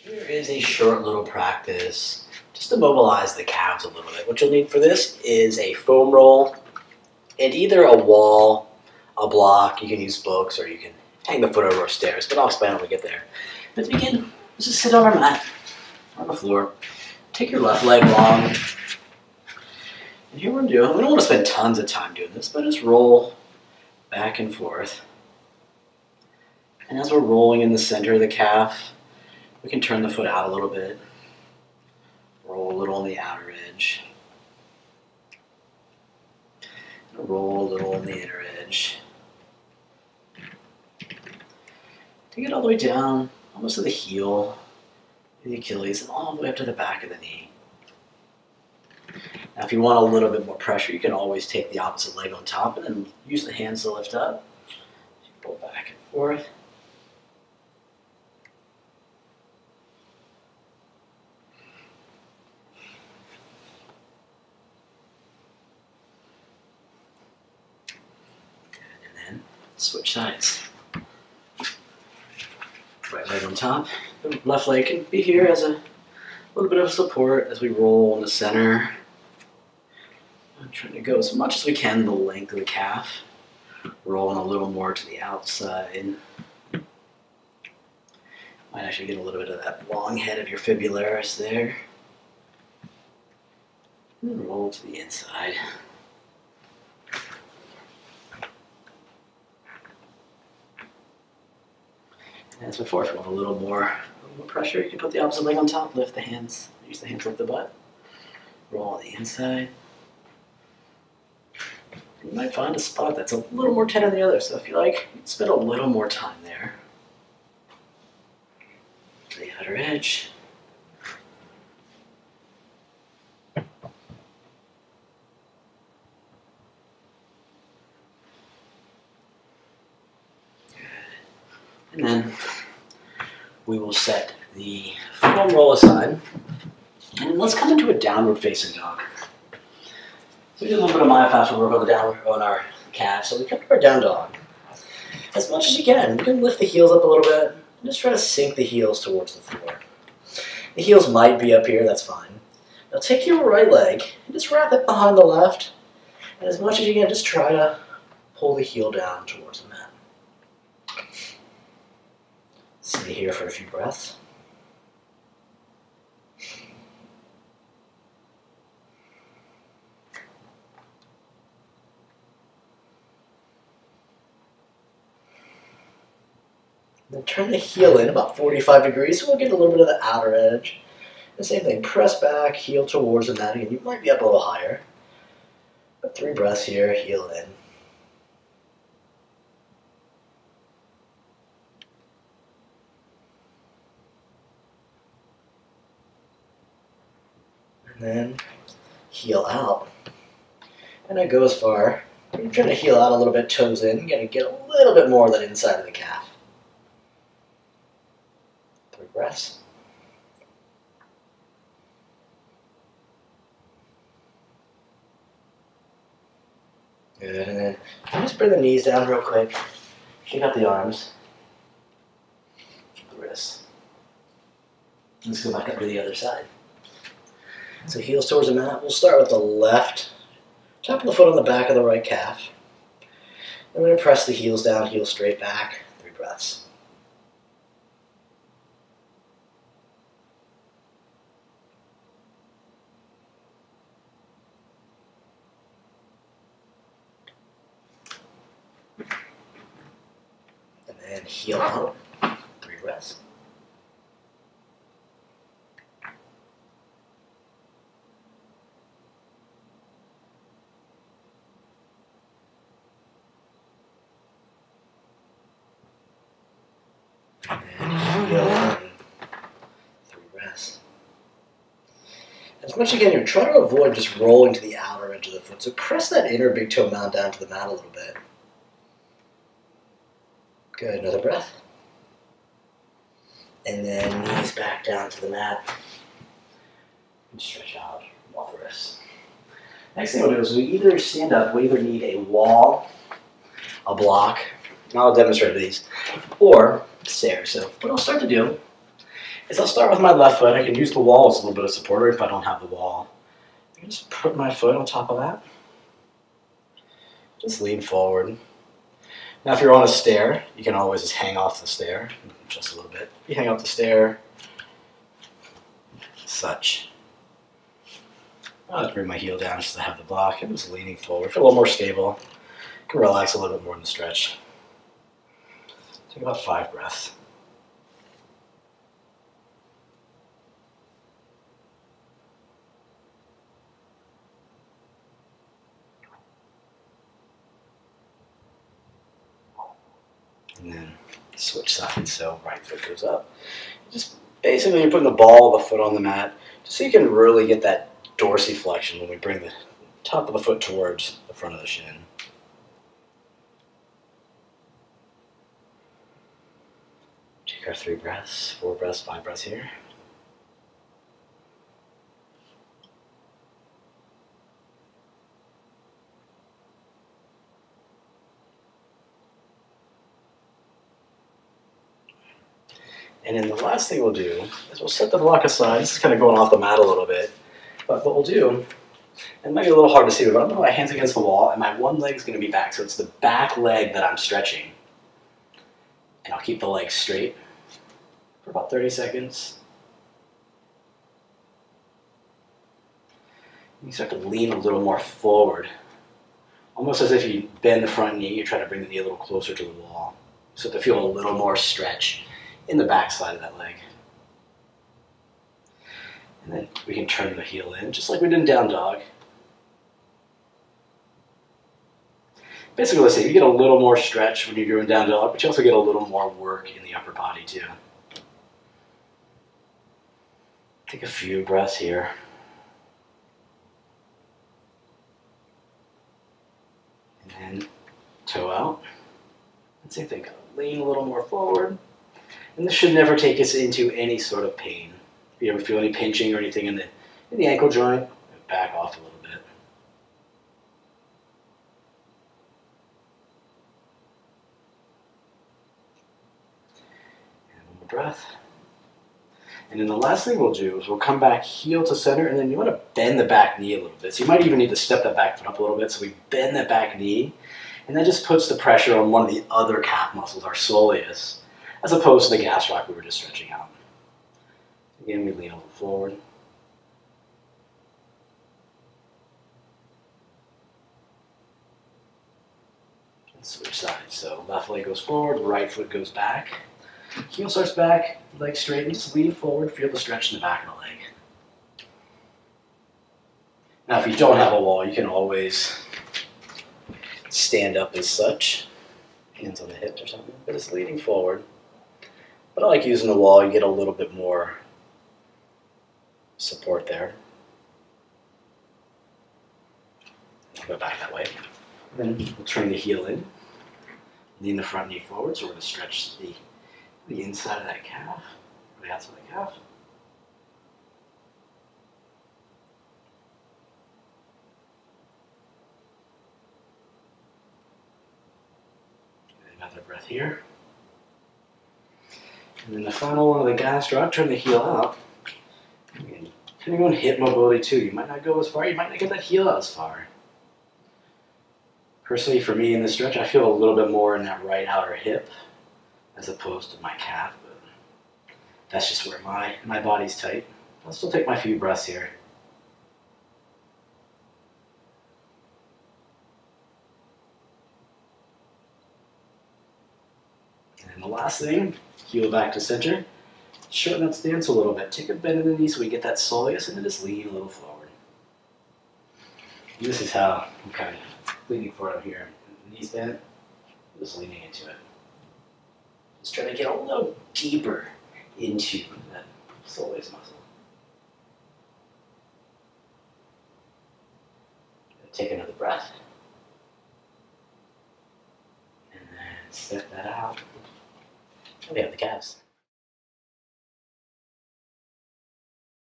Here is a short little practice just to mobilize the calves a little bit. What you'll need for this is a foam roll and either a wall, a block. You can use books or you can hang the foot over stairs, but I'll explain when we get there. But to begin, let's just sit on our mat on the floor. Take your left leg long. And here we're doing, we don't want to spend tons of time doing this, but just roll back and forth. And as we're rolling in the center of the calf, we can turn the foot out a little bit, roll a little on the outer edge, roll a little on the inner edge. Take it all the way down, almost to the heel, the Achilles, and all the way up to the back of the knee. Now if you want a little bit more pressure, you can always take the opposite leg on top and then use the hands to lift up. Pull back and forth. Switch sides. Right leg on top. The left leg can be here as a little bit of support as we roll in the center. I'm trying to go as much as we can the length of the calf. Rolling a little more to the outside. Might actually get a little bit of that long head of your fibularis there. And roll to the inside. As before, if you want a little more pressure, you can put the opposite leg on top, lift the hands, use the hands to lift the butt, roll on the inside. You might find a spot that's a little more tender than the other, so if you like, you can spend a little more time there. To the outer edge. And then we will set the foam roll aside. And let's come into a downward facing dog. So we did a little bit of myofascial work on our calf. So we come to our down dog. As much as you can. You can lift the heels up a little bit. And just try to sink the heels towards the floor. The heels might be up here, that's fine. Now take your right leg and just wrap it behind the left. And as much as you can, just try to pull the heel down towards the mat. Stay here for a few breaths. Then turn the heel in about 45 degrees, so we'll get a little bit of the outer edge. The same thing, press back, heel towards the mat, and you might be up a little higher. But 3 breaths here, heel in. And then heel out. And I go as far. I'm trying to heel out a little bit, toes in. You're going to get a little bit more of that inside of the calf. 3 breaths. Good, and then just bring the knees down real quick. Shake out the arms. The wrists. Let's go back up to the other side. So heels towards the mat. We'll start with the left. Top of the foot on the back of the right calf. Then we're going to press the heels down, heels straight back. 3 breaths. And then heel out. 3 breaths. And heel in. 3 breaths. As much as you can, try to avoid just rolling to the outer edge of the foot. So press that inner big toe mound down to the mat a little bit. Good, another breath. And then knees back down to the mat. And stretch out, walk the wrists. Next thing we'll do is we either stand up, we either need a wall, a block, and I'll demonstrate these, or stairs. So what I'll start to do is I'll start with my left foot. I can use the wall as a little bit of support, or if I don't have the wall, I can just put my foot on top of that. Just lean forward. Now if you're on a stair, you can always just hang off the stair, just a little bit. You hang off the stair, such. I'll just bring my heel down just to have the block. I'm just leaning forward, feel a little more stable. I can relax a little bit more in the stretch. Take about 5 breaths. And then switch sides, so right foot goes up. Just basically you're putting the ball of the foot on the mat, just so you can really get that dorsiflexion when we bring the top of the foot towards the front of the shin. Take our 3 breaths, 4 breaths, 5 breaths here. And then the last thing we'll do is we'll set the block aside. This is kind of going off the mat a little bit. But what we'll do, and it might be a little hard to see, but I'm going to put my hands against the wall, and my one leg is going to be back. So it's the back leg that I'm stretching. And I'll keep the leg straight for about 30 seconds. You start to lean a little more forward. Almost as if you bend the front knee, you're trying to bring the knee a little closer to the wall. So to feel a little more stretch in the back side of that leg. And then we can turn the heel in, just like we did in down dog. Basically, let's say you get a little more stretch when you're doing down dog, but you also get a little more work in the upper body too. Take a few breaths here. And then toe out. And same thing, lean a little more forward. And this should never take us into any sort of pain. If you ever feel any pinching or anything in the ankle joint, back off a little bit. And one more breath. And then the last thing we'll do is we'll come back heel to center, and then you want to bend the back knee a little bit. So you might even need to step that back foot up a little bit. So we bend that back knee, and that just puts the pressure on one of the other calf muscles, our soleus, as opposed to the gastroc we were just stretching out. Again, we lean a little forward. And switch sides. So left leg goes forward, right foot goes back. Heel starts back, leg straight, and just lean forward, feel the stretch in the back of the leg. Now if you don't have a wall, you can always stand up as such, hands on the hips or something, but it's leaning forward. But I like using the wall, you get a little bit more support there. I'll go back that way. Then we'll turn the heel in, lean the front knee forward, so we're going to stretch the inside of that calf, the outside of the calf. And another breath here. And then the final one of the gastroc, turn the heel out. And depending on hip mobility too, you might not go as far, you might not get that heel out as far. Personally, for me in this stretch, I feel a little bit more in that right outer hip as opposed to my calf, but that's just where my body's tight. I'll still take my few breaths here. And the last thing, heel back to center. Shorten that stance a little bit. Take a bend in the knee so we get that soleus, and then just lean a little forward. And this is how I'm kind of leaning forward here. Knees bent, just leaning into it. Just trying to get a little deeper into that soleus muscle. Take another breath. And then step that out. And we have the calves.